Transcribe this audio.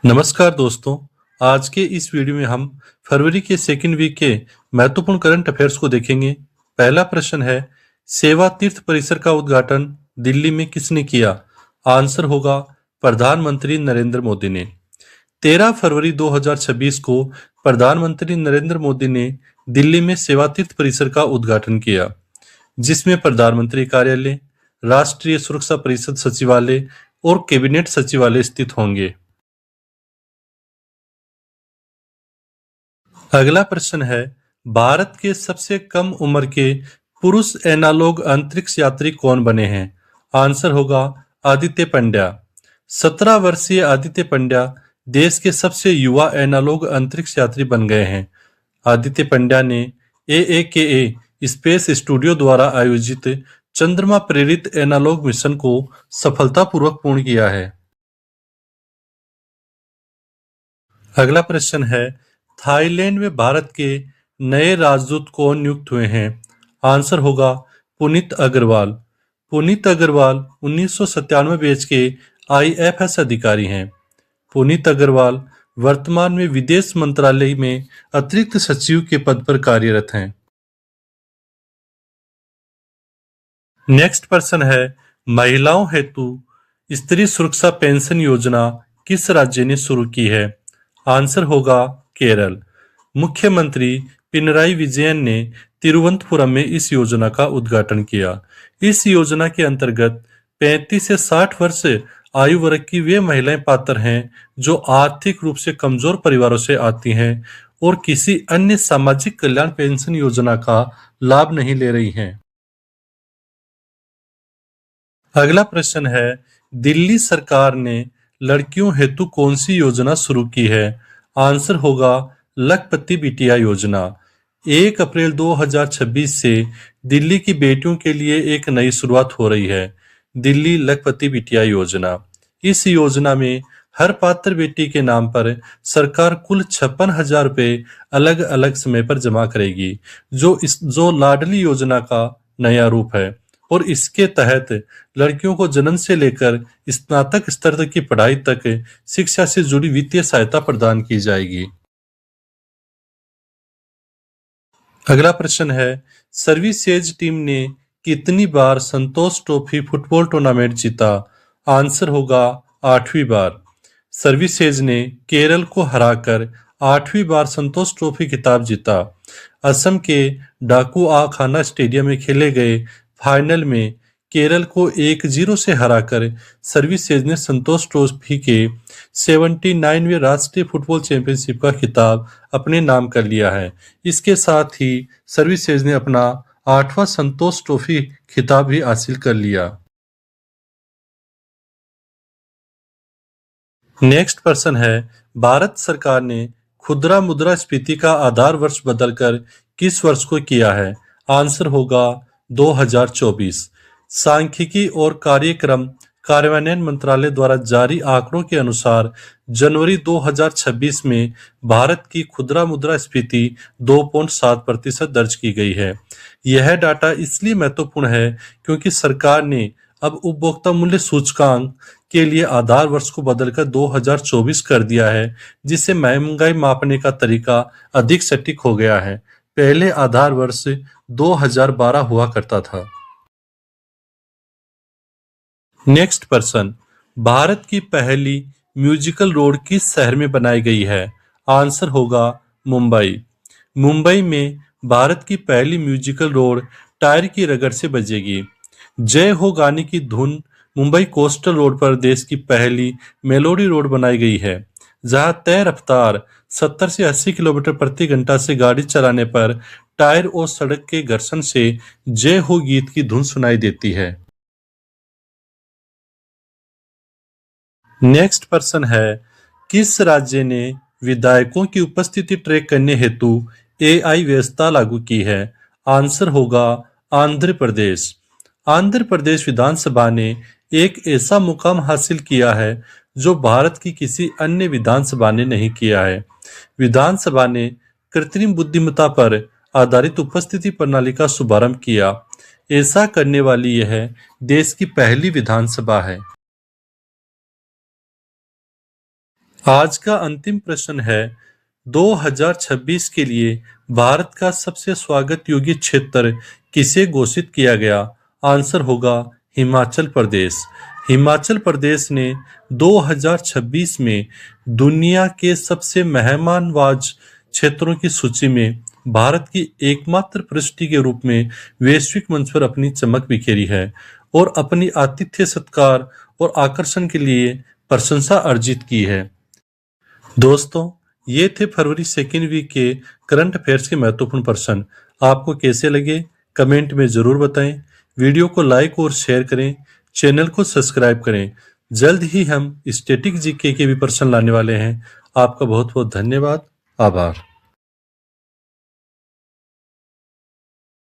नमस्कार दोस्तों। आज के इस वीडियो में हम फरवरी के सेकेंड वीक के महत्वपूर्ण करंट अफेयर्स को देखेंगे। पहला प्रश्न है, सेवा तीर्थ परिसर का उद्घाटन दिल्ली में किसने किया? आंसर होगा प्रधानमंत्री नरेंद्र मोदी ने। 13 फरवरी 2026 को प्रधानमंत्री नरेंद्र मोदी ने दिल्ली में सेवा तीर्थ परिसर का उद्घाटन किया, जिसमें प्रधानमंत्री कार्यालय, राष्ट्रीय सुरक्षा परिषद सचिवालय और कैबिनेट सचिवालय स्थित होंगे। अगला प्रश्न है, भारत के सबसे कम उम्र के पुरुष एनालॉग अंतरिक्ष यात्री कौन बने हैं? आंसर होगा आदित्य पंड्या। 17 वर्षीय आदित्य पंड्या देश के सबसे युवा एनालॉग अंतरिक्ष यात्री बन गए हैं। आदित्य पंड्या ने AAKA स्पेस स्टूडियो द्वारा आयोजित चंद्रमा प्रेरित एनालॉग मिशन को सफलतापूर्वक पूर्ण किया है। अगला प्रश्न है, थाईलैंड में भारत के नए राजदूत कौन नियुक्त हुए हैं? आंसर होगा पुनीत अग्रवाल। पुनीत अग्रवाल 1997 बैच के IFS अधिकारी हैं। पुनीत अग्रवाल वर्तमान में विदेश मंत्रालय में अतिरिक्त सचिव के पद पर कार्यरत हैं। नेक्स्ट प्रश्न है, महिलाओं हेतु स्त्री सुरक्षा पेंशन योजना किस राज्य ने शुरू की है? आंसर होगा केरल। मुख्यमंत्री पिनराई विजयन ने तिरुवनंतपुरम में इस योजना का उद्घाटन किया। इस योजना के अंतर्गत 35 से 60 वर्ष आयु वर्ग की वे महिलाएं पात्र हैं जो आर्थिक रूप से कमजोर परिवारों से आती हैं और किसी अन्य सामाजिक कल्याण पेंशन योजना का लाभ नहीं ले रही हैं। अगला प्रश्न है, दिल्ली सरकार ने लड़कियों हेतु कौन सी योजना शुरू की है? आंसर होगा लखपति बिटिया योजना। 1 अप्रैल 2026 से दिल्ली की बेटियों के लिए एक नई शुरुआत हो रही है, दिल्ली लखपति बिटिया योजना। इस योजना में हर पात्र बेटी के नाम पर सरकार कुल 56,000 रुपये अलग अलग समय पर जमा करेगी, जो लाडली योजना का नया रूप है। और इसके तहत लड़कियों को जन्म से लेकर स्नातक स्तर तक की पढ़ाई तक शिक्षा से जुड़ी वित्तीय सहायता प्रदान की जाएगी। अगला प्रश्न है, सर्विसेज टीम ने कितनी बार संतोष ट्रॉफी फुटबॉल टूर्नामेंट जीता? आंसर होगा 8वीं बार। सर्विसेज ने केरल को हराकर 8वीं बार संतोष ट्रॉफी खिताब जीता। असम के डाकुआखाना स्टेडियम में खेले गए फाइनल में केरल को 1-0 से हराकर सर्विसेज ने संतोष ट्रॉफी के 79वें राष्ट्रीय फुटबॉल चैंपियनशिप का खिताब अपने नाम कर लिया है। इसके साथ ही सर्विसेज ने अपना 8वां संतोष ट्रॉफी खिताब भी हासिल कर लिया। नेक्स्ट प्रश्न है, भारत सरकार ने खुदरा मुद्रास्फीति का आधार वर्ष बदलकर किस वर्ष को किया है? आंसर होगा 2024। सांख्यिकी और कार्यक्रम कार्यान्वयन मंत्रालय द्वारा जारी आंकड़ों के अनुसार जनवरी 2026 में भारत की खुदरा मुद्रास्फीति 2.7% दर्ज की गई है। यह डाटा इसलिए महत्वपूर्ण है क्योंकि सरकार ने अब उपभोक्ता मूल्य सूचकांक के लिए आधार वर्ष को बदलकर 2024 कर दिया है, जिससे महंगाई मापने का तरीका अधिक सटीक हो गया है। पहले आधार वर्ष 2012 हुआ करता था। नेक्स्ट प्रश्न, भारत की पहली म्यूजिकल रोड किस शहर में बनाई गई है? आंसर होगा मुंबई। मुंबई में भारत की पहली म्यूजिकल रोड टायर की रगड़ से बजेगी। जय हो गाने की धुन मुंबई कोस्टल रोड पर देश की पहली मेलोडी रोड बनाई गई है, जहां तय रफ्तार 70 से 80 किलोमीटर प्रति घंटा से गाड़ी चलाने पर टायर और सड़क के घर्षण से जय हो गीत की धुन सुनाई देती है। नेक्स्ट प्रश्न है, किस राज्य ने विधायकों की उपस्थिति ट्रैक करने हेतु AI व्यवस्था लागू की है? आंसर होगा आंध्र प्रदेश। आंध्र प्रदेश विधानसभा ने एक ऐसा मुकाम हासिल किया है जो भारत की किसी अन्य विधानसभा ने नहीं किया है। विधानसभा ने कृत्रिम बुद्धिमत्ता पर आधारित उपस्थिति प्रणाली का शुभारंभ किया। ऐसा करने वाली यह देश की पहली विधानसभा है। आज का अंतिम प्रश्न है 2026 के लिए भारत का सबसे स्वागत योग्य क्षेत्र किसे घोषित किया गया? आंसर होगा हिमाचल प्रदेश। हिमाचल प्रदेश ने 2026 में दुनिया के सबसे मेहमानवाज क्षेत्रों की सूची में भारत की एकमात्र प्रविष्टि के रूप में वैश्विक मंच पर अपनी चमक बिखेरी है और अपनी आतिथ्य सत्कार और आकर्षण के लिए प्रशंसा अर्जित की है। दोस्तों, ये थे फरवरी सेकेंड वीक के करंट अफेयर्स के महत्वपूर्ण प्रश्न। आपको कैसे लगे कमेंट में जरूर बताएं। वीडियो को लाइक और शेयर करें, चैनल को सब्सक्राइब करें। जल्द ही हम स्टैटिक जीके के भी प्रश्न लाने वाले हैं। आपका बहुत बहुत धन्यवाद। आभार।